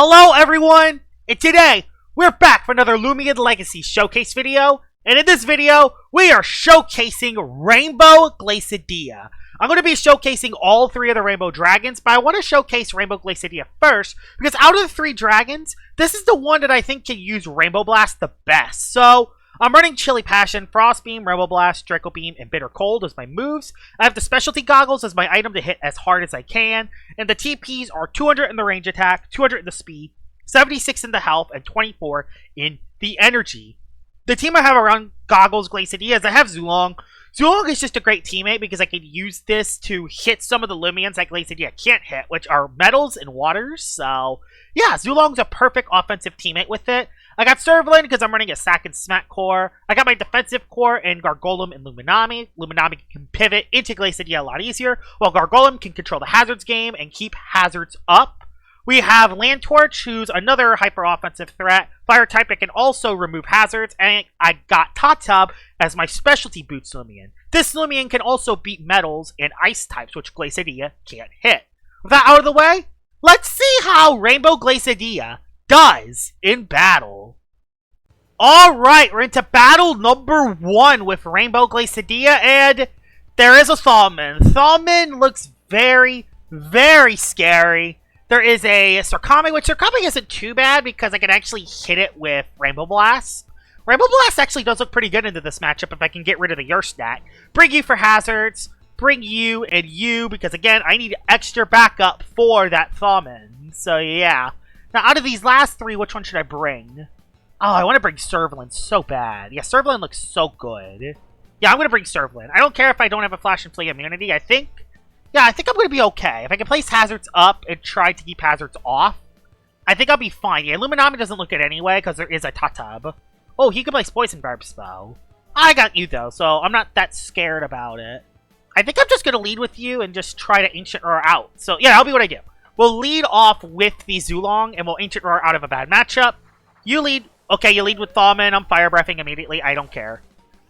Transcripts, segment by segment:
Hello everyone, and today we're back for another Loomian Legacy Showcase video, and in this video we are showcasing Rainbow Glacadia. I'm going to be showcasing all three of the Rainbow Dragons, but I want to showcase Rainbow Glacadia first, because out of the three dragons, this is the one that I think can use Rainbow Blast the best. So, I'm running Chilly Passion, Frost Beam, Rainbow Blast, Draco Beam, and Bitter Cold as my moves. I have the Specialty Goggles as my item to hit as hard as I can. And the TPs are 200 in the range attack, 200 in the speed, 76 in the health, and 24 in the energy. The team I have around Goggles, Glacadia is I have Zulong. Zulong is just a great teammate because I can use this to hit some of the Loomians that Glacadia can't hit, which are metals and waters. So, yeah, Zulong's a perfect offensive teammate with it. I got Servalin because I'm running a Sack and Smack core. I got my defensive core in Gargolem and Luminami. Luminami can pivot into Glacadia a lot easier, while Gargolem can control the hazards game and keep hazards up. We have Land Torch, who's another hyper-offensive threat, fire type that can also remove hazards, and I got Tatub as my specialty boots Loomian. This Loomian can also beat metals and ice types, which Glacadia can't hit. With that out of the way, let's see how Rainbow Glacadia does in battle. Alright, we're into battle number 1 with Rainbow Glacadia, and there is a Thalman. Thalman looks very, very scary. There is a Sarkami, which Sarkami isn't too bad because I can actually hit it with Rainbow Blast. Rainbow Blast actually does look pretty good into this matchup if I can get rid of the Yerstack. Bring you for hazards, bring you and you, because again, I need extra backup for that Thalman. So yeah. Now, out of these last three, which one should I bring? Oh, I want to bring Servalin so bad. Yeah, Servalin looks so good. Yeah, I'm going to bring Servalin. I don't care if I don't have a Flash and Flea immunity. I think I'm going to be okay. If I can place hazards up and try to keep hazards off, I think I'll be fine. Yeah, Luminami doesn't look good anyway, because there is a Tatub. Oh, he can place Poison Barbs, though. I got you, though, so I'm not that scared about it. I think I'm just going to lead with you and just try to Ancient Roar out. So, yeah, that'll be what I do. We'll lead off with the Zulong, and we'll Ancient Roar out of a bad matchup. You lead. Okay, you lead with Thalman. I'm Fire Breathing immediately. I don't care.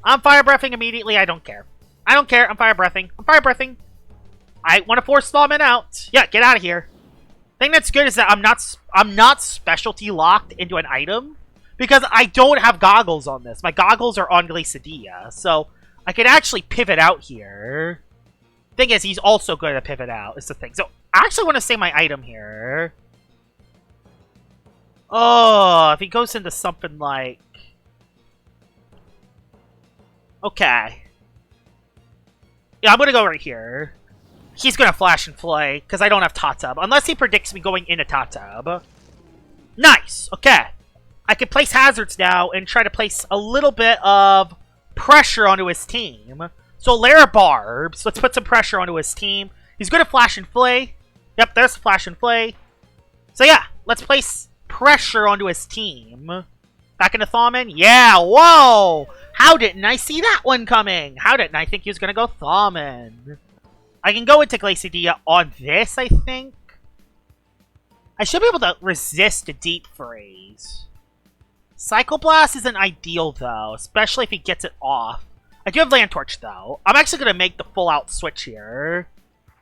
I'm Fire Breathing immediately. I don't care. I don't care. I'm Fire Breathing. I'm Fire Breathing. I want to force Thalman out. Yeah, get out of here. Thing that's good is that I'm not specialty locked into an item because I don't have goggles on this. My goggles are on Glacadia, so I can actually pivot out here. Thing is, he's also good to pivot out, is the thing. So, I actually want to say my item here. Oh, if he goes into something like... Okay. Yeah, I'm going to go right here. He's going to Flash and Flay, because I don't have Tatub. Unless he predicts me going into Tatub. Nice! Okay. I can place hazards now and try to place a little bit of pressure onto his team. So, Lair Barbs. Let's put some pressure onto his team. He's going to Flash and Flay. Yep, there's Flash and Flay. So yeah, let's place pressure onto his team. Back into Thalman. Yeah, whoa! How didn't I see that one coming? How didn't I think he was going to go Thalman? I can go into Glacadia on this, I think. I should be able to resist a Deep Freeze. Cycle Blast isn't ideal, though, especially if he gets it off. I do have Land Torch, though. I'm actually going to make the full-out switch here.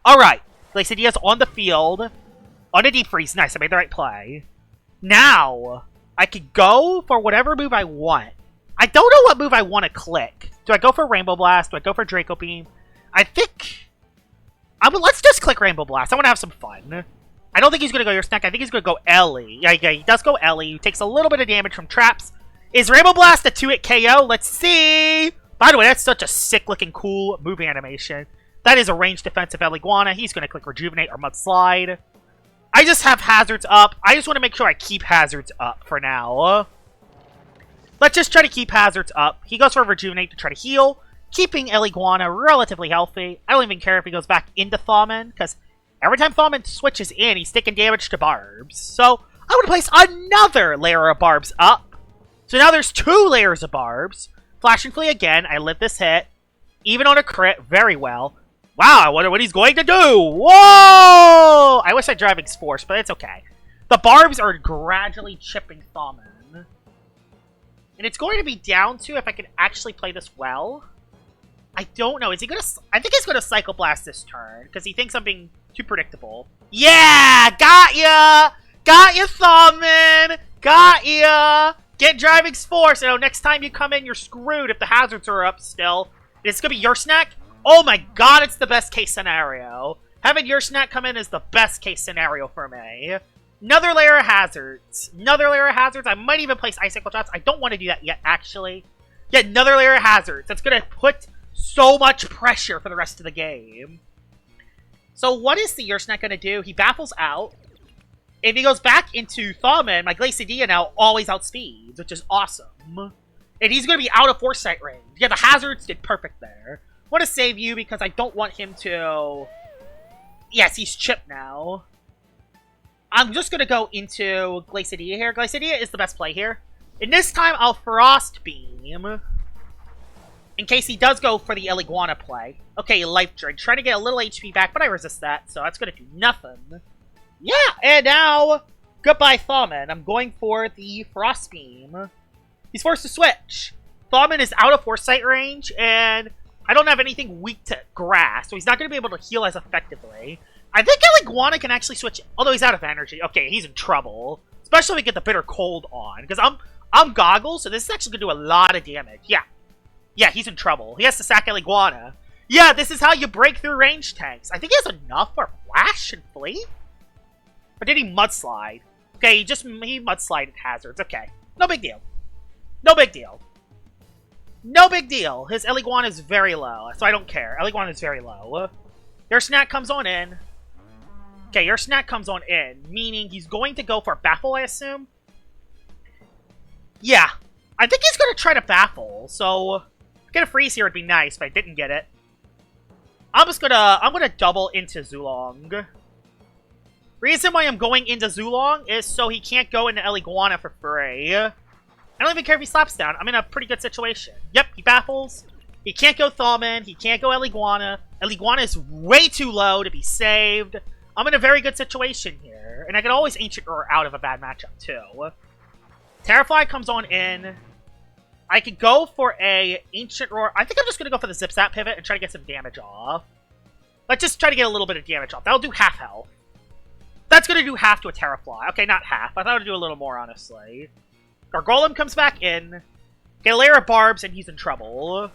Alright. Glacadia's on the field. On a Deep Freeze. Nice, I made the right play. Now, I could go for whatever move I want. I don't know what move I want to click. Do I go for Rainbow Blast? Do I go for Draco Beam? I think... let's just click Rainbow Blast. I want to have some fun. I don't think he's going to go Yerstack. I think he's going to go Ellie. Yeah, he does go Ellie. He takes a little bit of damage from traps. Is Rainbow Blast a 2-hit KO? Let's see! By the way, that's such a sick-looking, cool move animation. That is a ranged defensive Eliguana. He's going to click Rejuvenate or Mudslide. I just have hazards up. I just want to make sure I keep hazards up for now. Let's just try to keep hazards up. He goes for Rejuvenate to try to heal, keeping Eliguana relatively healthy. I don't even care if he goes back into Thalman, because every time Thalman switches in, he's taking damage to Barbs. So, I want to place another layer of Barbs up. So now there's 2 layers of Barbs. Flash and Flea again. I live this hit. Even on a crit, very well. Wow, I wonder what he's going to do! Whoa! I wish I Driving Force, but it's okay. The Barbs are gradually chipping Thalman. And it's going to be down to if I can actually play this well. I don't know. Is he going to... I think he's going to Cycle Blast this turn, because he thinks I'm being too predictable. Yeah! Got ya! Got ya, Thawman! Got ya! Get Driving's Force. So next time you come in, you're screwed if the hazards are up still. It's gonna be your snack? Oh my god, it's the best case scenario. Having your snack come in is the best case scenario for me. Another layer of hazards. Another layer of hazards. I might even place icicle traps. I don't want to do that yet, actually. Yeah, another layer of hazards. That's gonna put so much pressure for the rest of the game. So what is the Yursnak gonna do? He baffles out. If he goes back into Thawman, my Glacadia now always outspeeds, which is awesome. And he's going to be out of foresight range. Yeah, the hazards did perfect there. I want to save you because I don't want him to... Yes, he's chipped now. I'm just going to go into Glacadia here. Glacadia is the best play here. And this time, I'll Frost Beam. In case he does go for the Eliguana play. Okay, Life Drain. Trying to get a little HP back, but I resist that, so that's going to do nothing. Yeah, and now, goodbye Thawman. I'm going for the Frost Beam. He's forced to switch. Thawman is out of foresight range, and I don't have anything weak to grass, so he's not going to be able to heal as effectively. I think Eliguana can actually switch, although he's out of energy. Okay, he's in trouble. Especially if we get the Bitter Cold on, because I'm Goggles, so this is actually going to do a lot of damage. Yeah, he's in trouble. He has to sack Eliguana. Yeah, this is how you break through range tanks. I think he has enough for Flash and Flee? Or did he Mudslide? Okay, he Mudslided hazards. Okay. No big deal. No big deal. No big deal. His Eliguana is very low, so I don't care. Eliguana is very low. Your snack comes on in. Okay, your snack comes on in, meaning he's going to go for a Baffle, I assume? Yeah. I think he's going to try to Baffle, so... Get a Freeze here would be nice, but I didn't get it. I'm gonna double into Zulong. Reason why I'm going into Zulong is so he can't go into Eliguana for free. I don't even care if he slaps down. I'm in a pretty good situation. Yep, he baffles. He can't go Thawman. He can't go Eliguana. Eliguana is way too low to be saved. I'm in a very good situation here. And I can always Ancient Roar out of a bad matchup, too. Terrafly comes on in. I could go for a Ancient Roar. I think I'm just going to go for the Zip Zap pivot and try to get some damage off. Let's just try to get a little bit of damage off. That'll do half health. That's going to do half to a Terrafly. Okay, not half. I thought it would do a little more, honestly. Gargolem comes back in. Get a layer of Barbs, and he's in trouble.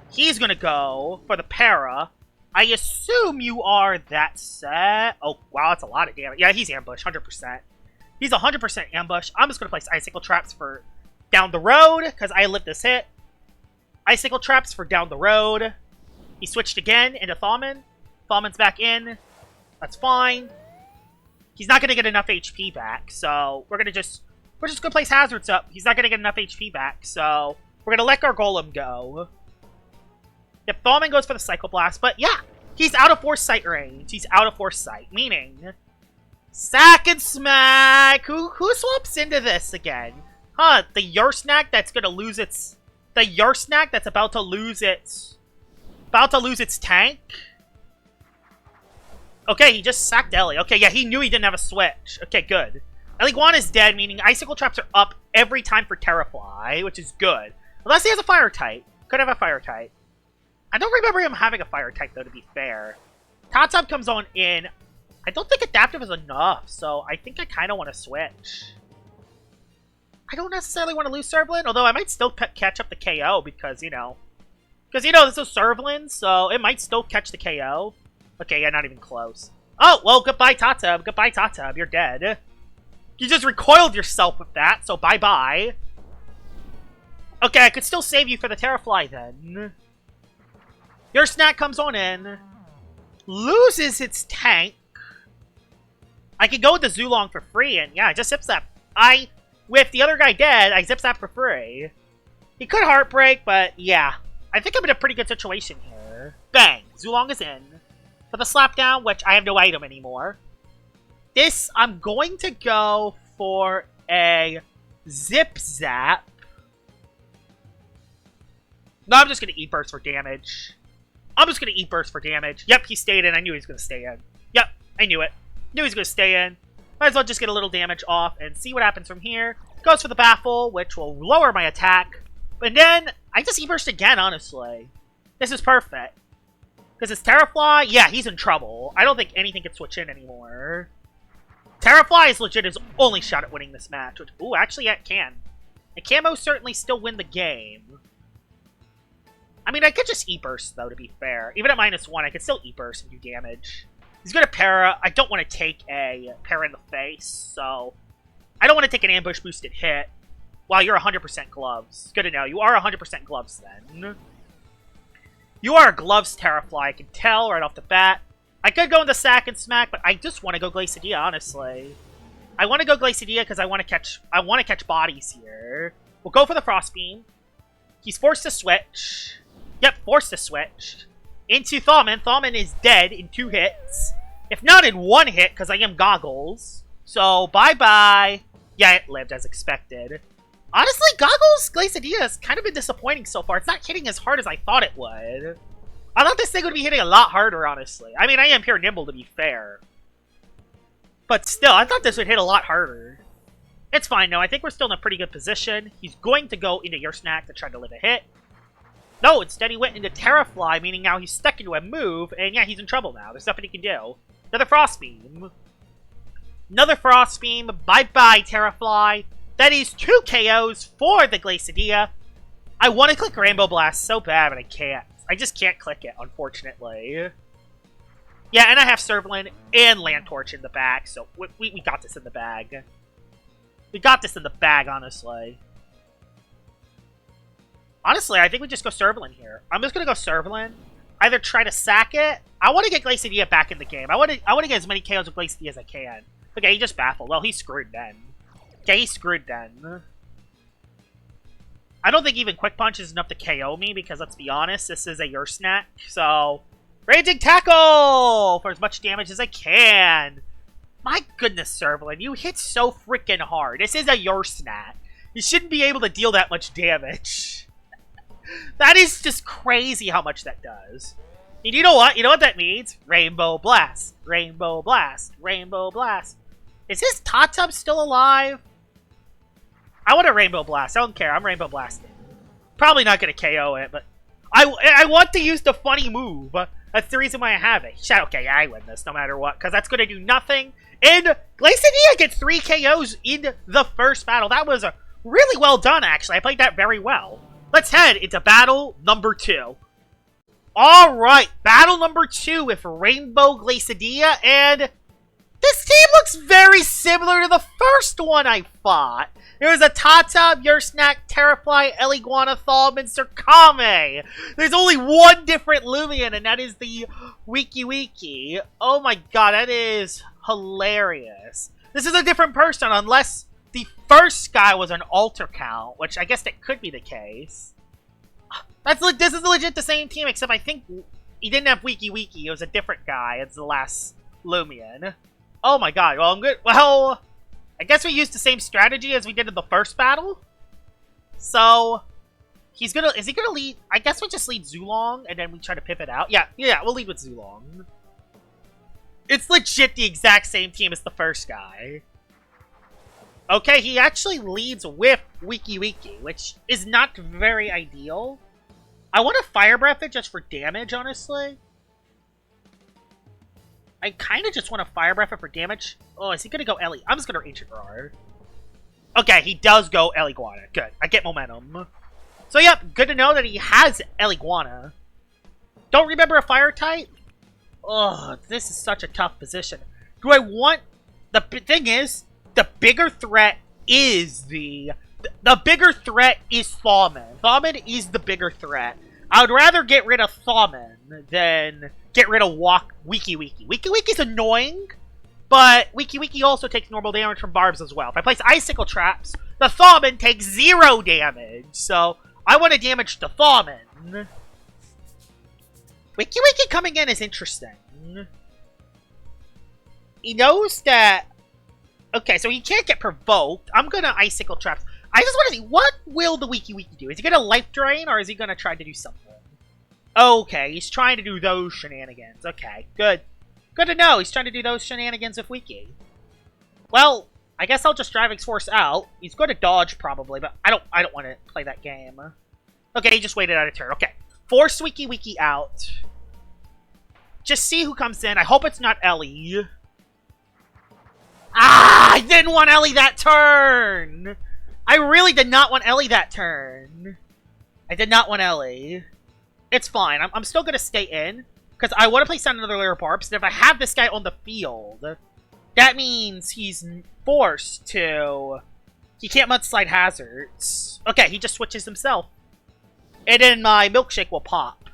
He's going to go for the Para. I assume you are that set. Oh, wow, that's a lot of damage. Yeah, he's ambush, 100%. He's 100% ambush. I'm just going to place Icicle Traps for down the road, because I lived this hit. Icicle Traps for down the road. He switched again into Thawman. Thawman's back in. That's fine. He's not going to get enough HP back, so we're just going to place hazards up. He's not going to get enough HP back, so we're going to let Gargolem go. Yep, Thawman goes for the Psycho Blast, but yeah, he's out of Foresight range. He's out of Foresight, meaning Sack and Smack. Who swaps into this again? Huh, the Yursnak that's going to lose its... The Yursnak that's about to lose its tank? Okay, he just sacked Ellie. Okay, yeah, he knew he didn't have a switch. Okay, good. Eliguana's dead, meaning Icicle Traps are up every time for Terrafly, which is good. Unless he has a Fire type. Could have a Fire type. I don't remember him having a Fire type, though, to be fair. Totsub comes on in. I don't think Adaptive is enough, so I think I kind of want to switch. I don't necessarily want to lose Servlin, although I might still catch up the KO because, you know, this is Servlin, so it might still catch the KO. Okay, yeah, not even close. Oh, well, goodbye, Tatub. Goodbye, Tatub. You're dead. You just recoiled yourself with that, so bye-bye. Okay, I could still save you for the Terrafly, then. Your snack comes on in. Loses its tank. I could go with the Zulong for free, and yeah, I just Zip Zap. With the other guy dead, I Zip Zap for free. He could Heartbreak, but yeah. I think I'm in a pretty good situation here. Bang! Zulong is in. For the Slapdown, which I have no item anymore. This, I'm going to go for a Zip Zap. No, I'm just going to E-Burst for damage. I'm just going to E-Burst for damage. Yep, he stayed in. I knew he was going to stay in. Yep, I knew it. Knew he was going to stay in. Might as well just get a little damage off and see what happens from here. Goes for the Baffle, which will lower my attack. But then, I just E-Burst again, honestly. This is perfect. Because it's Terrafly, yeah, he's in trouble. I don't think anything can switch in anymore. Terrafly is legit his only shot at winning this match. Which, ooh, actually, yeah, it can. It can most certainly still win the game. I mean, I could just E-Burst, though, to be fair. Even at -1, I could still E-Burst and do damage. He's going to Para. I don't want to take a Para in the face, so... I don't want to take an ambush-boosted hit. Wow, you're 100% gloves. Good to know. You are 100% gloves, then. You are a gloves Terrafly, I can tell right off the bat. I could go into Sack and Smack, but I just want to go Glacadia, honestly. I want to go Glacadia because I want to catch bodies here. We'll go for the Frost Beam. He's forced to switch. Yep, forced to switch. Into Thawmin. Thawmin is dead in 2 hits. If not in 1 hit, because I am Goggles. So, bye-bye. Yeah, it lived as expected. Honestly, Goggles Glacadia has kind of been disappointing so far. It's not hitting as hard as I thought it would. I thought this thing would be hitting a lot harder, honestly. I mean, I am pure Nimble, to be fair. But still, I thought this would hit a lot harder. It's fine, though. I think we're still in a pretty good position. He's going to go into Your Snack to try to live a hit. No, instead he went into Terrafly, meaning now he's stuck into a move, and yeah, he's in trouble now. There's nothing he can do. Another Frost Beam. Another Frost Beam. Bye-bye, Terrafly. That is 2 KOs for the Glacadia. I want to click Rainbow Blast so bad, but I can't. I just can't click it, unfortunately. Yeah, and I have Servalin and Land Torch in the back, so we got this in the bag. We got this in the bag, honestly. Honestly, I think we just go Servalin here. I'm just going to go Servalin. Either try to sack it. I want to get Glacadia back in the game. I want to get as many KOs with Glacadia as I can. Okay, he just baffled. Well, he's screwed then. Okay, he's screwed then. I don't think even Quick Punch is enough to KO me, because let's be honest, this is a Your Snack. So, Raging Tackle! For as much damage as I can. My goodness, Servalin, you hit so freaking hard. This is a Your Snack. You shouldn't be able to deal that much damage. That is just crazy how much that does. And you know what? You know what that means? Rainbow Blast. Rainbow Blast. Rainbow Blast. Is his Tatub still alive? I want a Rainbow Blast. I don't care. I'm Rainbow Blasting. Probably not going to KO it, but I want to use the funny move. That's the reason why I have it. Okay, I win this no matter what, because that's going to do nothing. And Glacadia gets 3 KOs in the first battle. That was really well done, actually. I played that very well. Let's head into battle number 2. Alright, battle number 2 with Rainbow Glacadia, and this team looks very similar to the first one I fought. There's a Tatub, Your Snack, Terrafly, Eliguana, Thawmin, Circame. There's only one different Loomian, and that is the Wiki. Oh my god, that is hilarious. This is a different person, unless the first guy was an alter count, which I guess that could be the case. This is legit the same team, except I think he didn't have Wiki. It was a different guy as the last Loomian. Oh my god, well, I'm good. Well, I guess we used the same strategy as we did in the first battle. So, is he gonna lead? I guess we just lead Zulong, and then we try to pivot out. Yeah, we'll lead with Zulong. It's legit the exact same team as the first guy. Okay, he actually leads with Wiki, which is not very ideal. I want to Fire Breath it just for damage, honestly. I kind of just want to Fire Breath it for damage. Oh, is he going to go Ellie? I'm just going to Ancient Roar. Okay, he does go Eliguana. Good. I get momentum. So, yep, good to know that he has Eliguana. Don't remember a Fire type? Ugh, this is such a tough position. Do I want... The thing is, the bigger threat is the bigger threat is Thawmin. Thawmin is the bigger threat. I would rather get rid of Thawmin than get rid of Wiki. Wiki's annoying, but Wiki also takes normal damage from barbs as well. If I place Icicle Traps, the Thawmin takes 0 damage, so I want to damage the Thawmin. Wiki coming in is interesting. He knows that... Okay, so he can't get provoked. I'm gonna Icicle Traps. I just want to see, what will the Wiki do? Is he gonna Life Drain, or is he gonna try to do something? Okay, he's trying to do those shenanigans. Okay, good. Good to know, he's trying to do those shenanigans with Wiki. Well, I guess I'll just Driving Force out. He's going to dodge, probably, but I don't want to play that game. Okay, he just waited out a turn. Okay, force Wiki out. Just see who comes in. I hope it's not Ellie. Ah! I didn't want Ellie that turn! I really did not want Ellie that turn. I did not want Ellie. It's fine. I'm still going to stay in. Because I want to place down another layer of barbs. And if I have this guy on the field, that means he's forced to... He can't mudslide hazards. Okay, he just switches himself. And then my milkshake will pop.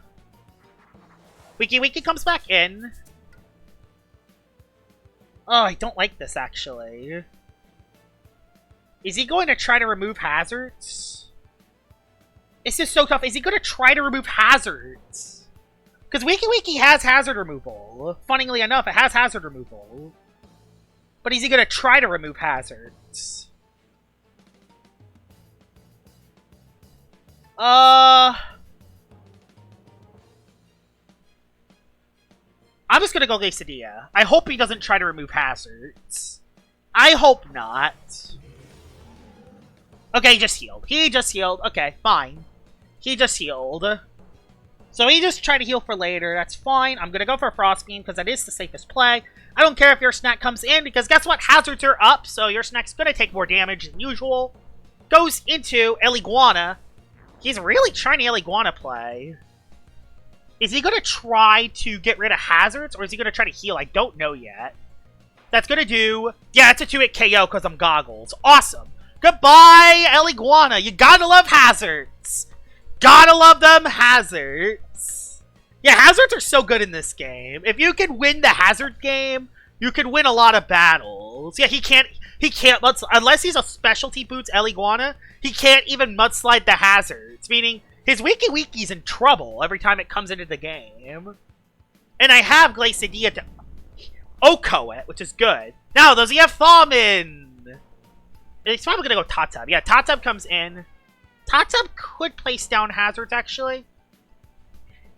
Wiki comes back in. Oh, I don't like this, actually. Is he going to try to remove hazards? This is so tough. Is he going to try to remove hazards? Because Wiki has hazard removal. Funnily enough, it has hazard removal. But is he going to try to remove hazards? I'm just going to go Glacadia. I hope he doesn't try to remove hazards. I hope not. Okay, he just healed. He just healed. Okay, fine. He just healed. So he just tried to heal for later. That's fine. I'm going to go for a Frost Beam because that is the safest play. I don't care if your snack comes in because guess what? Hazards are up, so your snack's going to take more damage than usual. Goes into Eliguana. He's really trying to Eliguana play. Is he going to try to get rid of hazards or is he going to try to heal? I don't know yet. That's going to do... Yeah, it's a 2-hit KO because I'm goggles. Awesome. Goodbye, Eliguana. You gotta love hazards. Gotta love them hazards. Yeah, hazards are so good in this game. If you can win the hazard game, you can win a lot of battles. Yeah, he can't mudslide. Unless he's a specialty boots Eliguana, he can't even mudslide the hazards. Meaning, his Wiki's in trouble every time it comes into the game. And I have Glacadia to Oko it, which is good. Now, does he have Thawmin? He's probably going to go Tatub. Yeah, Tatub comes in. Tatub could place down hazards, actually.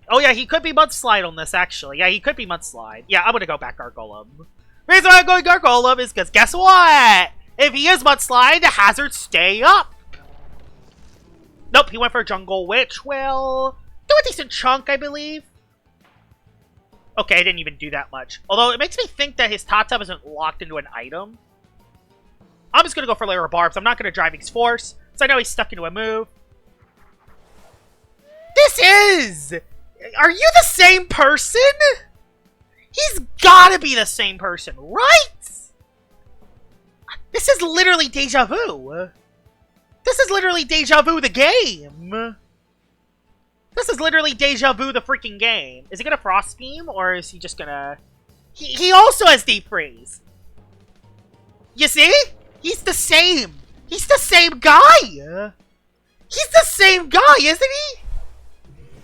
Oh, yeah, he could be Mudslide on this, actually. Yeah, he could be Mudslide. Yeah, I'm going to go back Gargolem. The reason why I'm going Gargolem is because guess what? If he is Mudslide, the hazards stay up. Nope, he went for a Jungle, which will do a decent chunk, I believe. Okay, I didn't even do that much. Although, it makes me think that his Tatub isn't locked into an item. I'm just going to go for Layer of Barbs. I'm not going to Driving's Force, so I know he's stuck into a move. This is... Are you the same person? He's got to be the same person, right? This is literally Deja Vu. This is literally Deja Vu the game. This is literally Deja Vu the freaking game. Is he going to Frost Beam, or is he just going to... He also has Deep Freeze. You see? He's the same. He's the same guy. He's the same guy, isn't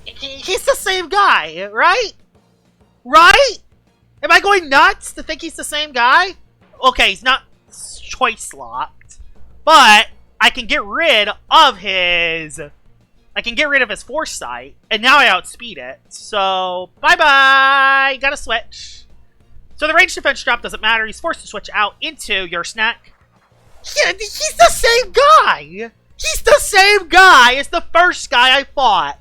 he? He's the same guy, right? Right? Am I going nuts to think he's the same guy? Okay, he's not choice locked, but I can get rid of his... I can get rid of his Foresight, and now I outspeed it. So, bye-bye. Gotta switch. So the range defense drop doesn't matter. He's forced to switch out into your snack. Yeah, he's the same guy! He's the same guy as the first guy I fought!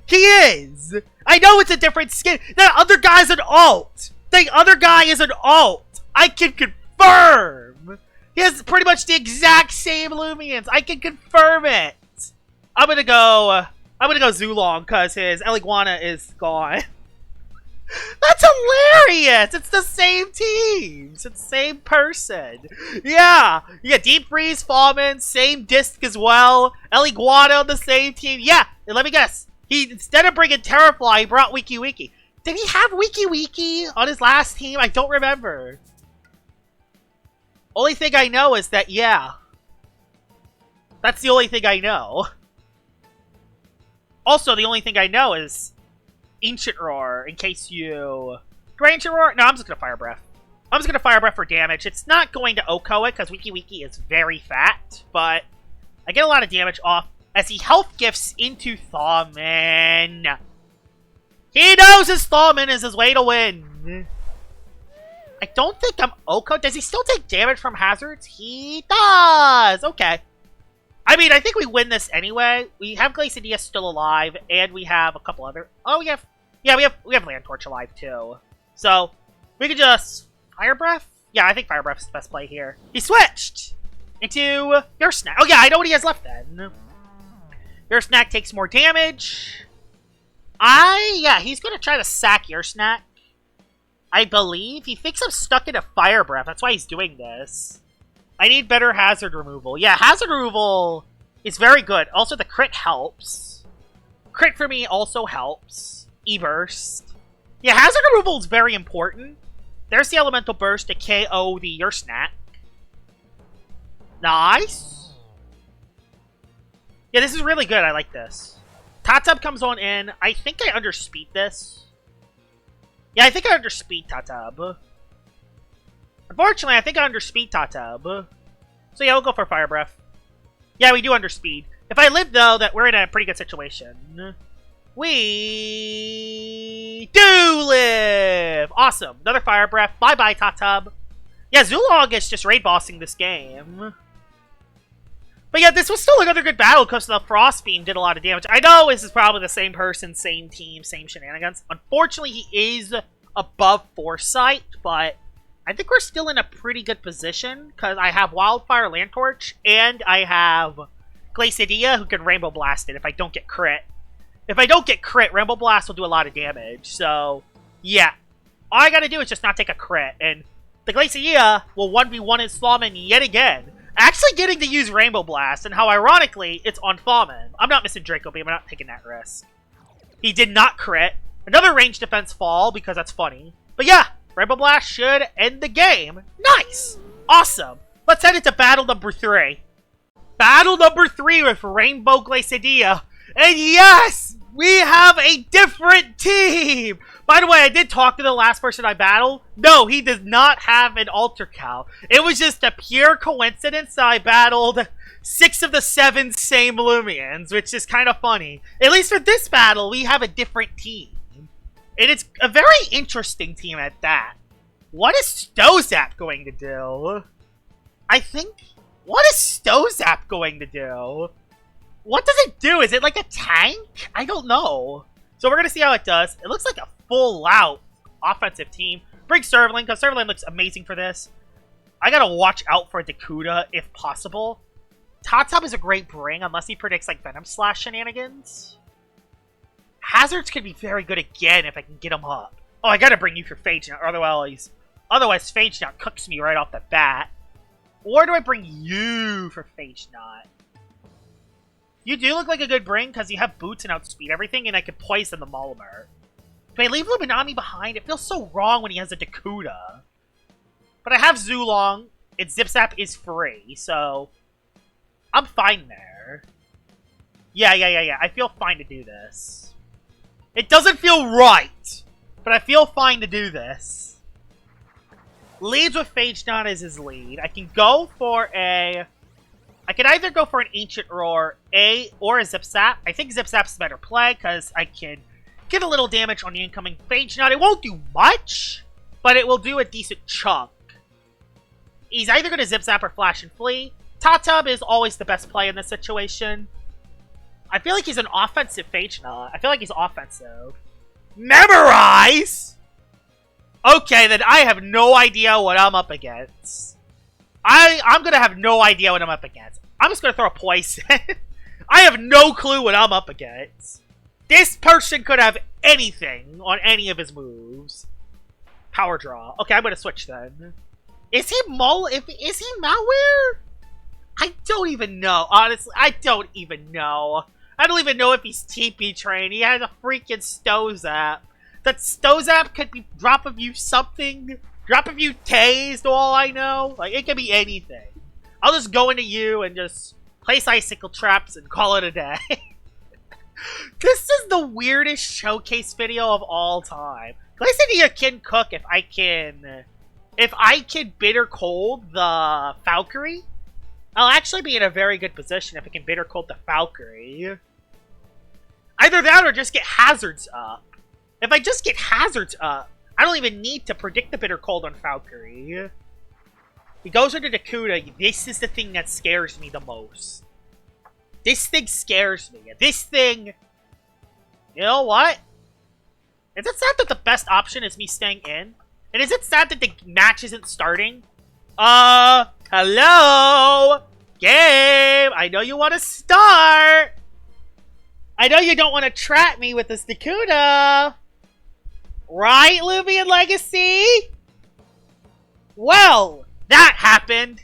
He is! I know it's a different skin. That other guy's an alt! The other guy is an alt! I can confirm! He has pretty much the exact same Loomians! I can confirm it! I'm gonna go Zulong, because his Eliguana is gone. That's hilarious! It's the same teams! It's the same person! Yeah! You got Deep Freeze, Fallman, same disc as well. Eliguana on the same team. Yeah! And let me guess. He, instead of bringing Terrafly, he brought Wiki. Did he have Wiki on his last team? I don't remember. Only thing I know is that, yeah. That's the only thing I know. Also, the only thing I know is Ancient Roar, in case you... Do I Ancient Roar? No, I'm just going to Fire Breath. I'm just going to Fire Breath for damage. It's not going to Oko it, because Wiki is very fat, but I get a lot of damage off as he health gifts into Thawmin. He knows his Thawmin is his way to win. I don't think I'm Oko. Does he still take damage from hazards? He does! Okay. I mean, I think we win this anyway. We have Glacadia still alive, and we have a couple other... Oh, we have... Yeah, we have Land Torch alive, too. So, we could just... Fire Breath? Yeah, I think Fire Breath's the best play here. He switched into your snack. Oh yeah, I know what he has left then. Your snack takes more damage. Yeah, he's gonna try to sack your snack. I believe he thinks I'm stuck in a Fire Breath. That's why he's doing this. I need better hazard removal. Yeah, hazard removal is very good. Also, the crit helps. Crit for me also helps. E-burst. Yeah, hazard removal is very important. There's the elemental burst to KO the your snack. Nice. Yeah, this is really good. I like this. Tatub comes on in. I think I underspeed this. Yeah, I think I underspeed Tatub. Unfortunately, I think I underspeed Tatub. So yeah, we'll go for Fire Breath. Yeah, we do underspeed. If I live, though, that we're in a pretty good situation. We do live! Awesome. Another Fire Breath. Bye-bye, Tatub. Yeah, Zulong is just raid bossing this game. But yeah, this was still another good battle because the Frost Beam did a lot of damage. I know this is probably the same person, same team, same shenanigans. Unfortunately, he is above Foresight, but I think we're still in a pretty good position because I have Wildfire Landtorch and I have Glacadia who can Rainbow Blast it if I don't get crit. If I don't get crit, Rainbow Blast will do a lot of damage. So, yeah. All I gotta do is just not take a crit. And the Glacadia will 1v1 his Loomian yet again. Actually getting to use Rainbow Blast, and how ironically, it's on Loomian. I'm not missing Draco Beam, I'm not taking that risk. He did not crit. Another range defense fall, because that's funny. But yeah, Rainbow Blast should end the game. Nice! Awesome! Let's head into battle number 3. Battle number 3 with Rainbow Glacadia. And yes! We have a different team! By the way, I did talk to the last person I battled. No, he does not have an Alter Cal. It was just a pure coincidence that I battled 6 of the 7 same Loomians, which is kind of funny. At least for this battle, we have a different team. And it's a very interesting team at that. What is Stozap going to do? What is Stozap going to do? What does it do? Is it like a tank? I don't know. So we're going to see how it does. It looks like a full-out offensive team. Bring Servalan, because Servalan looks amazing for this. I got to watch out for Dakuda if possible. Tatub is a great bring, unless he predicts like Venom Slash shenanigans. Hazards could be very good again if I can get him up. Oh, I got to bring you for Phage now, otherwise Phage Knot cooks me right off the bat. Or do I bring you for Phage Knot? You do look like a good bring, because you have boots and outspeed everything, and I could poison the Malamar. Do I leave Luminami behind? It feels so wrong when he has a Dakuda. But I have Zulong, and Zipzap is free, so I'm fine there. Yeah. I feel fine to do this. It doesn't feel right, but I feel fine to do this. Leads with Phage Knot as his lead. I can go for a... I could either go for an Ancient Roar or a Zipzap. I think Zipzap's a better play because I can get a little damage on the incoming Phage Knot. It won't do much, but it will do a decent chunk. He's either going to Zipzap or Flash and Flee. Tatub is always the best play in this situation. I feel like he's an offensive Phage Knot. I feel like he's offensive. Memorize? Okay, then I have no idea what I'm up against. I'm going to have no idea what I'm up against. I'm just going to throw a poison. I have no clue what I'm up against. This person could have anything on any of his moves. Power draw. Okay, I'm going to switch then. Is he is he malware? I don't even know. Honestly, I don't even know. I don't even know if he's TP trained. He has a freaking Stozap. That Stozap could be drop of you something. Drop a few Ks to all I know. Like, it could be anything. I'll just go into you and just place icicle traps and call it a day. This is the weirdest showcase video of all time. Glacadia can cook if I can bitter cold the Valkyrie. I'll actually be in a very good position if I can bitter cold the Valkyrie. Either that or just get hazards up. If I just get hazards up, I don't even need to predict the bitter cold on Valkyrie. He goes into Dakuda. This is the thing that scares me the most. This thing scares me. This thing... You know what? Is it sad that the best option is me staying in? And is it sad that the match isn't starting? Hello? Game! I know you want to start! I know you don't want to trap me with this Dakuna! Right, Loomian Legacy? Well, that happened!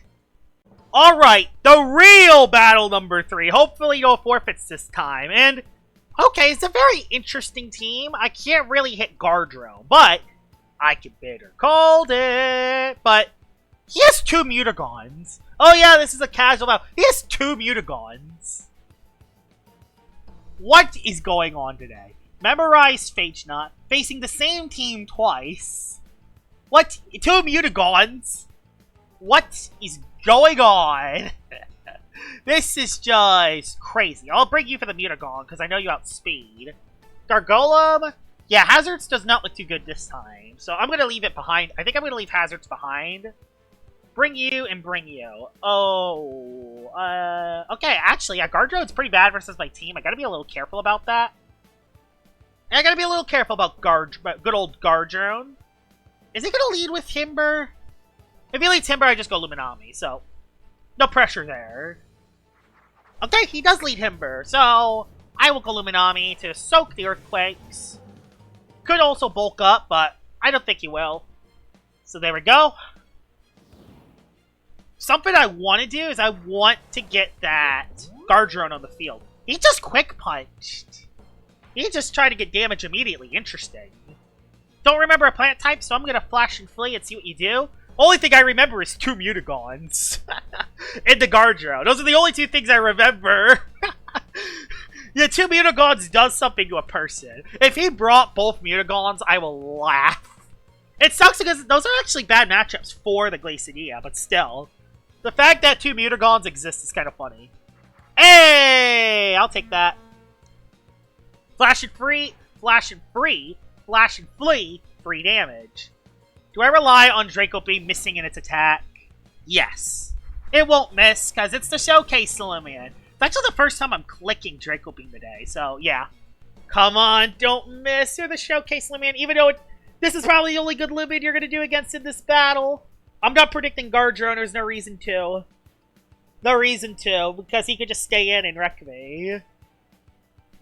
Alright, the real battle number 3. Hopefully no forfeits this time. And, okay, it's a very interesting team. I can't really hit Gardro, but I can better called it. But he has 2 Mutagons. Oh yeah, this is a casual battle. He has 2 Mutagons. What is going on today? Memorize Fate Knot, facing the same team twice. What? 2 Mutagons? What is going on? This is just crazy. I'll bring you for the Mutagon, because I know you outspeed. Gargolem? Yeah, Hazards does not look too good this time. So I'm going to leave it behind. I think I'm going to leave Hazards behind. Bring you and bring you. Oh. Okay, actually, yeah, Gardrone's pretty bad versus my team. I got to be a little careful about that. And I got to be a little careful about good old Gardrone. Is he going to lead with Timber? If he leads Timber, I just go Luminami, so no pressure there. Okay, he does lead Timber, so I will go Luminami to soak the Earthquakes. Could also bulk up, but I don't think he will. So there we go. Something I want to do is I want to get that Gardrone on the field. He just quick punched. He just tried to get damage immediately. Interesting. Don't remember a plant type, so I'm going to flash and flee and see what you do. Only thing I remember is 2 Mutagons. And the Gardrone. Those are the only 2 things I remember. Yeah, 2 Mutagons does something to a person. If he brought both Mutagons, I will laugh. It sucks because those are actually bad matchups for the Glacadia, but still. The fact that 2 Mutagons exist is kind of funny. Hey! I'll take that. Flash and free, flash and free, flash and flee, 3 damage. Do I rely on Draco Beam missing in its attack? Yes. It won't miss, because it's the Showcase Loomian. It's actually the first time I'm clicking Draco Beam today, so yeah. Come on, don't miss. You're the Showcase Loomian, even though this is probably the only good Loomian you're going to do against in this battle. I'm not predicting Gardrone, there's no reason to. No reason to, because he could just stay in and wreck me.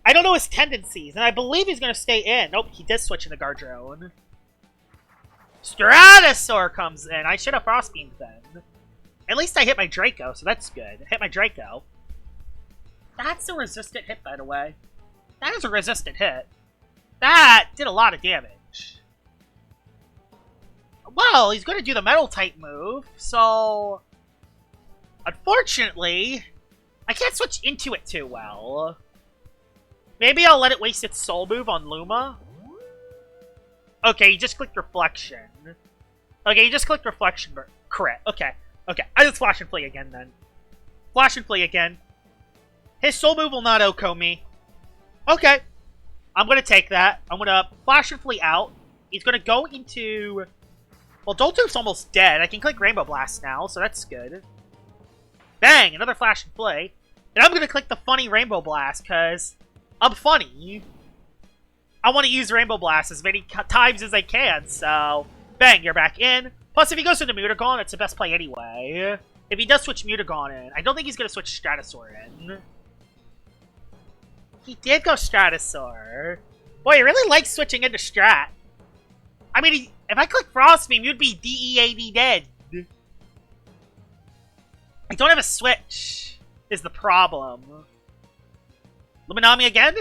I don't know his tendencies, and I believe he's going to stay in. Nope, he did switch into Gardrone. Stratosaur comes in. I should have Frost Beamed then. At least I hit my Draco, so that's good. Hit my Draco. That's a resistant hit, by the way. That is a resistant hit. That did a lot of damage. Well, he's going to do the Metal type move, so unfortunately, I can't switch into it too well. Maybe I'll let it waste its Soul Move on Luma. Okay, you just clicked Reflection. Okay, you just clicked Reflection, but crit. Okay, okay. I just Flash and Flee again, then. Flash and Flee again. His Soul Move will not OHKO me. Okay. I'm going to take that. I'm going to Flash and Flee out. He's going to go into... Well, Doltoof's almost dead. I can click Rainbow Blast now, so that's good. Bang! Another Flash and Flee. And I'm going to click the funny Rainbow Blast, because I'm funny. I want to use Rainbow Blast as many times as I can, so... Bang, you're back in. Plus, if he goes into Mutagon, it's the best play anyway. If he does switch Mutagon in, I don't think he's going to switch Stratosaur in. He did go Stratosaur. Boy, he really likes switching into Strat. I mean, if I click Frost Beam, you'd be DEAD dead. I don't have a switch, is the problem. Luminami again?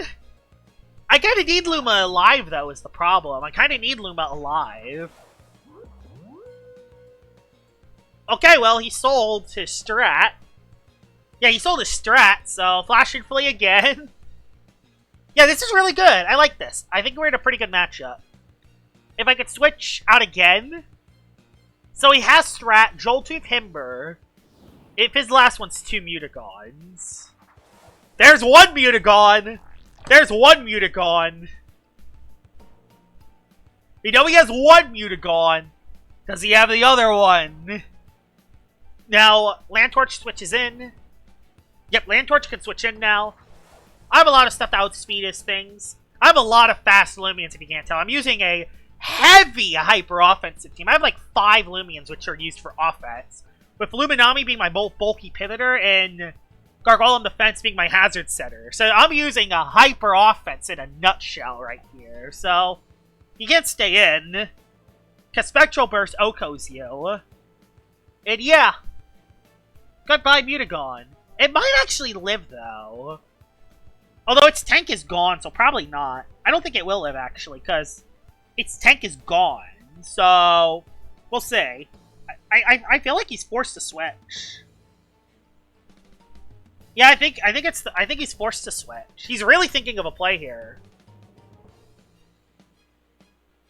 I kind of need Luma alive, though, is the problem. I kind of need Luma alive. Okay, well, he sold his Strat. Yeah, he sold his Strat, so Flash and Flee again. Yeah, this is really good. I like this. I think we're in a pretty good matchup. If I could switch out again. So he has Strat, Joltooth, Himber. If his last one's 2 Mutagons. There's 1 Mutagon! There's 1 Mutagon! You know he has 1 Mutagon. Does he have the other one? Now, Landtorch switches in. Yep, Landtorch can switch in now. I have a lot of stuff to outspeed his things. I have a lot of fast Loomians, if you can't tell. I'm using a heavy hyper-offensive team. I have like 5 Loomians, which are used for offense. With Luminami being my bulky pivoter and Gargoyle Defense being my hazard setter. So I'm using a hyper-offense in a nutshell right here. So you can't stay in. Because Spectral Burst Oko's you. And yeah. Goodbye, Mutagon. It might actually live, though. Although its tank is gone, so probably not. I don't think it will live, actually, because its tank is gone. So, we'll see. I feel like he's forced to switch. Yeah, I think he's forced to switch. He's really thinking of a play here.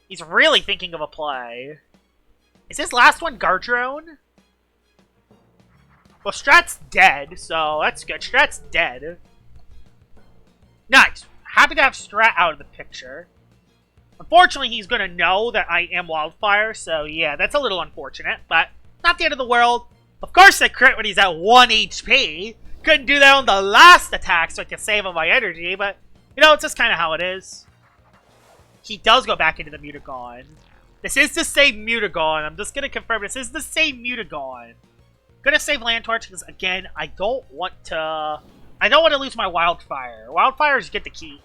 He's really thinking of a play. Is his last one Gardrone? Well, Strat's dead, so that's good. Strat's dead. Nice. Happy to have Strat out of the picture. Unfortunately, he's going to know that I am Wildfire, so yeah, that's a little unfortunate, but not the end of the world. Of course I crit when he's at 1 HP. Couldn't do that on the last attack so I could save on my energy, but, you know, it's just kind of how it is. He does go back into the Mutagon. This is the same Mutagon. I'm just going to confirm this is the same Mutagon. Gonna save Land Torch because, again, I don't want to lose my Wildfire. Wildfires get the key.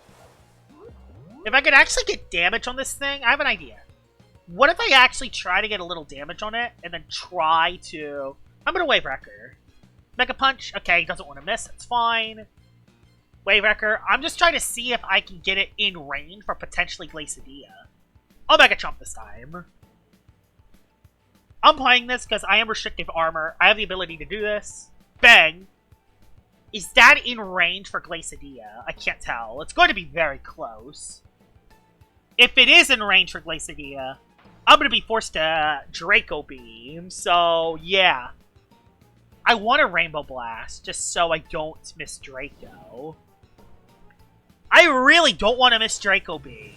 If I could actually get damage on this thing, I have an idea. What if I actually try to get a little damage on it, and then try to... I'm gonna Wave Wrecker. Mega Punch, okay, doesn't want to miss, that's fine. Wave Wrecker, I'm just trying to see if I can get it in range for potentially Glacadia. I'll Mega Chomp this time. I'm playing this because I am Restrictive Armor. I have the ability to do this. Bang. Is that in range for Glacadia? I can't tell. It's going to be very close. If it is in range for Glacadia, I'm going to be forced to Draco Beam. So, yeah. I want a Rainbow Blast just so I don't miss Draco. I really don't want to miss Draco Beam.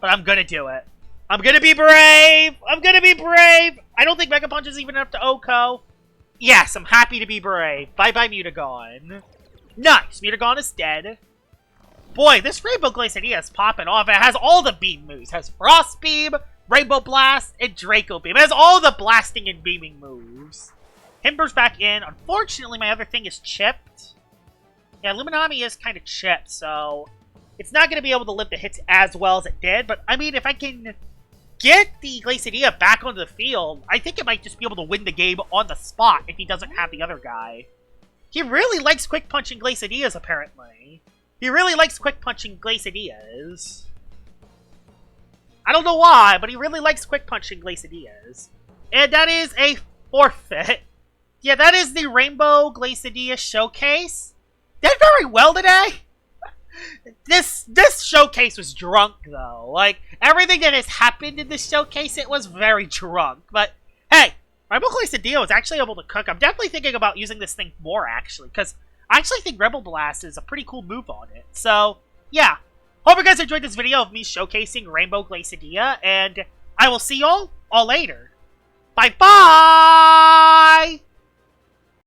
But I'm going to do it. I'm gonna be brave! I'm gonna be brave! I don't think Mega Punch is even enough to Oko. Yes, I'm happy to be brave. Bye-bye, Mutagon. Nice! Mutagon is dead. Boy, this Rainbow Glacadia is popping off. It has all the beam moves. It has Frost Beam, Rainbow Blast, and Draco Beam. It has all the blasting and beaming moves. Timber's back in. Unfortunately, my other thing is chipped. Yeah, Luminami is kind of chipped, so... It's not going to be able to live the hits as well as it did. But, I mean, if I can... get the Glacadia back onto the field, I think it might just be able to win the game on the spot if he doesn't have the other guy. He really likes quick punching Glacadias, apparently. He really likes quick punching Glacadias. I don't know why, but he really likes quick punching Glacadias. And that is a forfeit. Yeah, that is the Rainbow Glacadia showcase. Did very well today. This showcase was drunk, though. Like, everything that has happened in this showcase, it was very drunk. But, hey, Rainbow Glacadia was actually able to cook. I'm definitely thinking about using this thing more, actually, because I actually think Rebel Blast is a pretty cool move on it. So, yeah. Hope you guys enjoyed this video of me showcasing Rainbow Glacadia, and I will see y'all all later. Bye-bye!